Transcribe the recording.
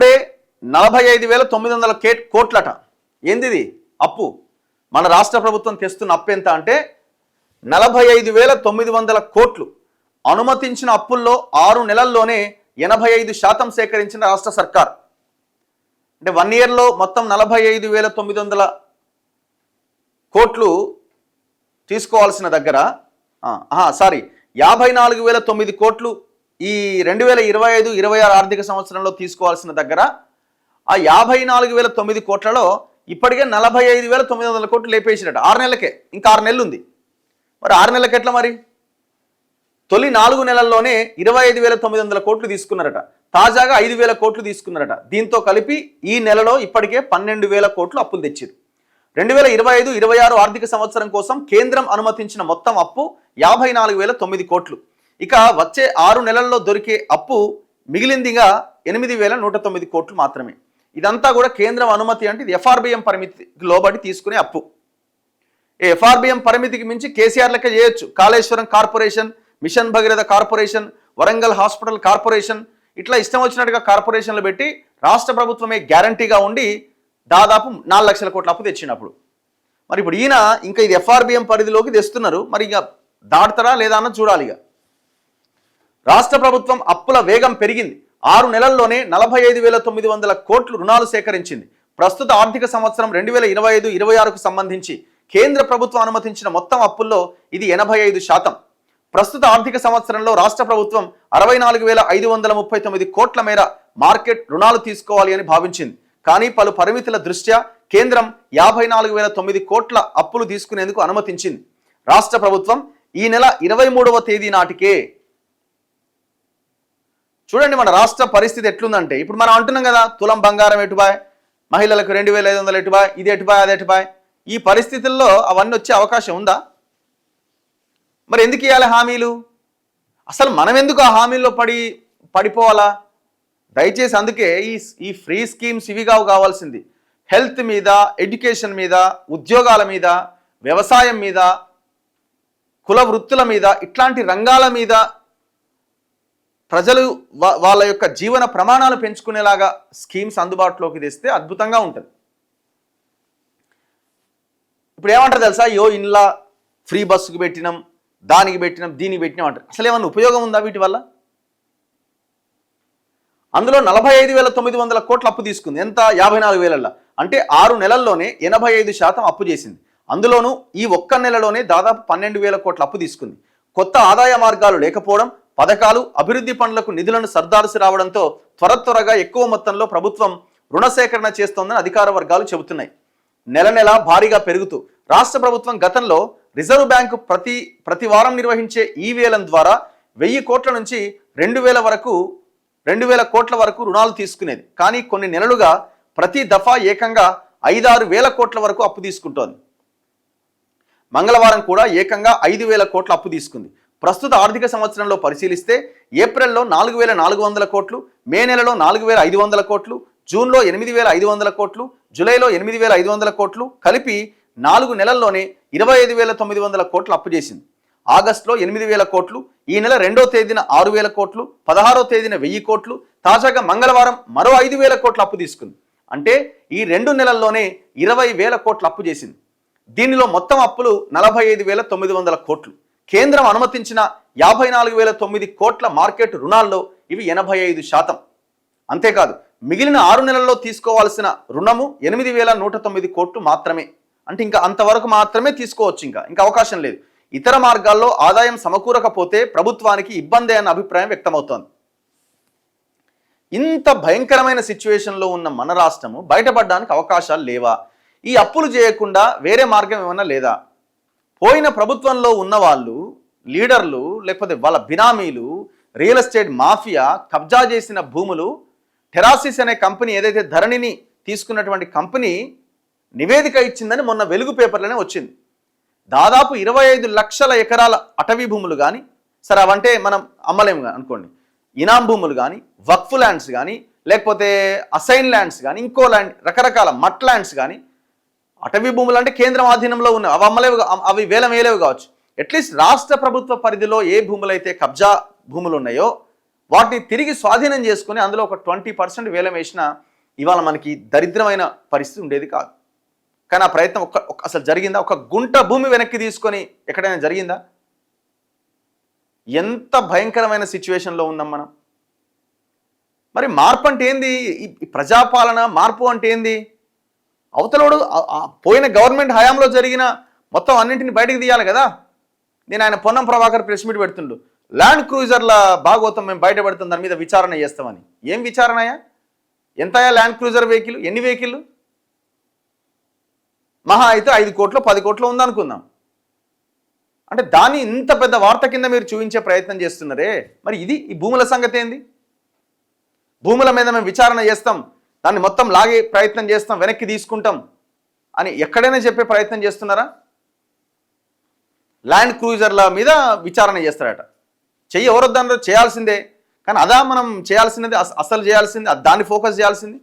అప్పుడే 45,900 కోట్లట. ఏంది అప్పు? మన రాష్ట్ర ప్రభుత్వం తెస్తున్న అప్పు ఎంత అంటే 45,900 కోట్లు. అనుమతించిన అప్పుల్లో 6 నెలల్లోనే 85% సేకరించిన రాష్ట్ర సర్కార్. అంటే 1 ఇయర్లో మొత్తం 45,900 కోట్లు తీసుకోవాల్సిన దగ్గర 54,009 కోట్లు ఈ 2025-26 ఆర్థిక సంవత్సరంలో తీసుకోవాల్సిన దగ్గర ఆ 54,009 కోట్లలో ఇప్పటికే 45,900 కోట్లు లేపేసినట్టు 6 నెలలకే. ఇంకా 6 నెలలు ఉంది. మరి 6 నెలలకి ఎట్లా? మరి తొలి 4 నెలల్లోనే 25,900 కోట్లు తీసుకున్నారట. తాజాగా 5,000 కోట్లు తీసుకున్నారట. దీంతో కలిపి ఈ నెలలో ఇప్పటికే 12,000 కోట్లు అప్పులు తెచ్చారు. 2025-26 ఆర్థిక సంవత్సరం కోసం కేంద్రం అనుమతించిన మొత్తం అప్పు 54,009 కోట్లు. ఇక వచ్చే 6 నెలల్లో దొరికే అప్పు మిగిలిందిగా 8,109 కోట్లు మాత్రమే. ఇదంతా కూడా కేంద్రం అనుమతి అంటే ఇది ఎఫ్ఆర్బిఎం పరిమితికి లోబడి తీసుకునే అప్పు. ఎఫ్ఆర్బిఎం పరిమితికి మించి కేసీఆర్ లెక్క చేయొచ్చు. Kaleshwaram corporation, mission Bhagiratha corporation, Warangal hospital corporation, ఇట్లా ఇష్టం వచ్చినట్టుగా కార్పొరేషన్లు పెట్టి రాష్ట్ర ప్రభుత్వమే గ్యారంటీగా ఉండి దాదాపు 4 లక్షల కోట్ల అప్పు తెచ్చినప్పుడు మరి ఇప్పుడు ఈయన ఇంకా ఇది ఎఫ్ఆర్బిఎం పరిధిలోకి తెస్తున్నారు. మరి ఇక దాటుతారా లేదా అన్న చూడాలి. ఇక రాష్ట్ర ప్రభుత్వం అప్పుల వేగం పెరిగింది. 6 నెలల్లోనే 45,900 కోట్లు రుణాలు సేకరించింది. ప్రస్తుత ఆర్థిక సంవత్సరం 2025-26కు సంబంధించి కేంద్ర ప్రభుత్వం అనుమతించిన మొత్తం అప్పుల్లో ఇది 85%. ప్రస్తుత ఆర్థిక సంవత్సరంలో రాష్ట్ర ప్రభుత్వం 64,539 కోట్ల మేర మార్కెట్ రుణాలు తీసుకోవాలి అని భావించింది. కానీ పలు పరిమితుల దృష్ట్యా కేంద్రం 54,009 కోట్ల అప్పులు తీసుకునేందుకు అనుమతించింది. రాష్ట్ర ప్రభుత్వం ఈ నెల 23వ తేదీ నాటికే చూడండి మన రాష్ట్ర పరిస్థితి ఎట్లుందంటే, ఇప్పుడు మనం అంటున్నాం కదా తులం బంగారం ఎటుబాయ్, మహిళలకు 2,500 ఎటుబాయ్, ఇది ఎటుబాయ్ అది ఎటుబాయ్. ఈ పరిస్థితుల్లో అవన్నీ వచ్చే అవకాశం ఉందా? మరి ఎందుకు ఇవ్వాలి హామీలు? అసలు మనం ఎందుకు ఆ హామీల్లో పడిపోవాలా? దయచేసి అందుకే ఈ ఫ్రీ స్కీమ్స్ ఇవి కావాల్సింది. హెల్త్ మీద, ఎడ్యుకేషన్ మీద, ఉద్యోగాల మీద, వ్యవసాయం మీద, కుల వృత్తుల మీద, ఇట్లాంటి రంగాల మీద ప్రజలు వాళ్ళ యొక్క జీవన ప్రమాణాలు పెంచుకునేలాగా స్కీమ్స్ అందుబాటులోకి తెస్తే అద్భుతంగా ఉంటుంది. ఇప్పుడు ఏమంటారు తెలుసా, ఇంట్లో ఫ్రీ బస్సుకు పెట్టినాం, దానికి పెట్టినాం, దీనికి పెట్టినాం అంటారు. అసలు ఏమన్నా ఉపయోగం ఉందా వీటి వల్ల? అందులో 45,900 కోట్ల అప్పు తీసుకుంది. ఎంత? 54,000. అంటే 6 నెలల్లోనే 85% అప్పు చేసింది. అందులోనూ ఈ ఒక్క నెలలోనే దాదాపు 12,000 కోట్ల అప్పు తీసుకుంది. కొత్త ఆదాయ మార్గాలు లేకపోవడం, పథకాలు, అభివృద్ధి పనులకు నిధులను సర్దాల్సి రావడంతో త్వరగా ఎక్కువ మొత్తంలో ప్రభుత్వం రుణ సేకరణ చేస్తోందని అధికార వర్గాలు చెబుతున్నాయి. నెల నెల భారీగా పెరుగుతూ రాష్ట్ర ప్రభుత్వం గతంలో రిజర్వ్ బ్యాంకు ప్రతి వారం నిర్వహించే ఈవేలం ద్వారా 1,000 కోట్ల నుంచి 2,000 కోట్ల వరకు రుణాలు తీసుకునేది. కానీ కొన్ని నెలలుగా ప్రతి దఫా ఏకంగా 5-6 వేల కోట్ల వరకు అప్పు తీసుకుంటోంది. మంగళవారం కూడా ఏకంగా 5,000 కోట్ల అప్పు తీసుకుంది. ప్రస్తుత ఆర్థిక సంవత్సరంలో పరిశీలిస్తే ఏప్రిల్లో 4,400 కోట్లు, మే నెలలో 4,500 కోట్లు, జూన్లో 8,500 కోట్లు, జూలైలో 8,500 కోట్లు, కలిపి 4 నెలల్లోనే 25,900 కోట్లు అప్పు చేసింది. ఆగస్టులో 8,000 కోట్లు, ఈ నెల 2వ తేదీన 6,000 కోట్లు, 16వ తేదీన 1,000 కోట్లు, తాజాగా మంగళవారం మరో 5,000 కోట్ల అప్పు తీసుకుంది. అంటే ఈ 2 నెలల్లోనే 20,000 కోట్ల అప్పు చేసింది. దీనిలో మొత్తం అప్పులు 45,900 కోట్లు. కేంద్రం అనుమతించిన 54,009 కోట్ల మార్కెట్ రుణాల్లో ఇవి 85%. అంతేకాదు మిగిలిన 6 నెలల్లో తీసుకోవాల్సిన రుణము 8,109 కోట్లు మాత్రమే. అంటే ఇంకా అంతవరకు మాత్రమే తీసుకోవచ్చు, ఇంకా అవకాశం లేదు. ఇతర మార్గాల్లో ఆదాయం సమకూరకపోతే ప్రభుత్వానికి ఇబ్బంది అన్న అభిప్రాయం వ్యక్తమవుతోంది. ఇంత భయంకరమైన సిచ్యువేషన్లో ఉన్న మన రాష్ట్రము బయటపడడానికి అవకాశాలు లేవా? ఈ అప్పులు చేయకుండా వేరే మార్గం ఏమన్నా లేదా? పోయిన ప్రభుత్వంలో ఉన్న వాళ్ళు, లీడర్లు, లేకపోతే వాళ్ళ బినామీలు, రియల్ ఎస్టేట్ మాఫియా కబ్జా చేసిన భూములు, టెరాసిస్ అనే కంపెనీ ఏదైతే ధరణిని తీసుకున్నటువంటి కంపెనీ నివేదిక ఇచ్చిందని మొన్న వెలుగు పేపర్లోనే వచ్చింది. దాదాపు 25 లక్షల ఎకరాల అటవీ భూములు కానీ, సరే అవంటే మనం అమ్మలేము అనుకోండి, ఇనాం భూములు కానీ, వక్ఫ్ ల్యాండ్స్ కానీ, లేకపోతే అసైన్ ల్యాండ్స్ కానీ, ఇంకో ల్యాండ్, రకరకాల మట్ ల్యాండ్స్ కానీ, అటవీ భూములు అంటే కేంద్రం ఆధీనంలో ఉన్న అవి అమ్మలేవు, అవి వేలేవు కావచ్చు. అట్లీస్ట్ రాష్ట్ర ప్రభుత్వ పరిధిలో ఏ భూములైతే కబ్జా భూములు ఉన్నాయో వాటిని తిరిగి స్వాధీనం చేసుకుని అందులో ఒక 20% వేలం వేసినా ఇవాళ మనకి దరిద్రమైన పరిస్థితి ఉండేది కాదు. కానీ ఆ ప్రయత్నం అసలు జరిగిందా? ఒక గుంట భూమి వెనక్కి తీసుకొని ఎక్కడైనా జరిగిందా? ఎంత భయంకరమైన సిచ్యువేషన్లో ఉన్నాం మనం. మరి మార్పు అంటే ఏంది? ఈ ప్రజాపాలన మార్పు అంటే ఏంది? అవతలోడు పోయిన గవర్నమెంట్ హయాంలో జరిగిన మొత్తం అన్నింటిని బయటకు తీయాలి కదా. నేను ఆయన పొన్నం ప్రభాకర్ ప్రెస్ మీట్ పెడుతుండు, ల్యాండ్ క్రూజర్ల భాగోతం మేము బయట పెడుతుంది, దాని మీద విచారణ చేస్తామని. ఏం విచారణయా? ఎంతయా ల్యాండ్ క్రూజర్ వెహికల్? ఎన్ని వెహికల్? మహా అయితే 5 కోట్లు 10 కోట్లు ఉందనుకుందాం. అంటే దాన్ని ఇంత పెద్ద వార్త కింద మీరు చూపించే ప్రయత్నం చేస్తున్నారే. మరి ఈ భూముల సంగతి ఏంది? భూముల మీద మేము విచారణ చేస్తాం, దాన్ని మొత్తం లాగే ప్రయత్నం చేస్తాం, వెనక్కి తీసుకుంటాం అని ఎక్కడైనా చెప్పే ప్రయత్నం చేస్తున్నారా? ల్యాండ్ క్రూజర్ల మీద విచారణ చేస్తారట. ఎవరొద్దన్నారు? చేయాల్సిందే. కానీ అదా మనం చేయాల్సినది, అసలు చేయాల్సింది దాన్ని ఫోకస్ చేయాల్సింది.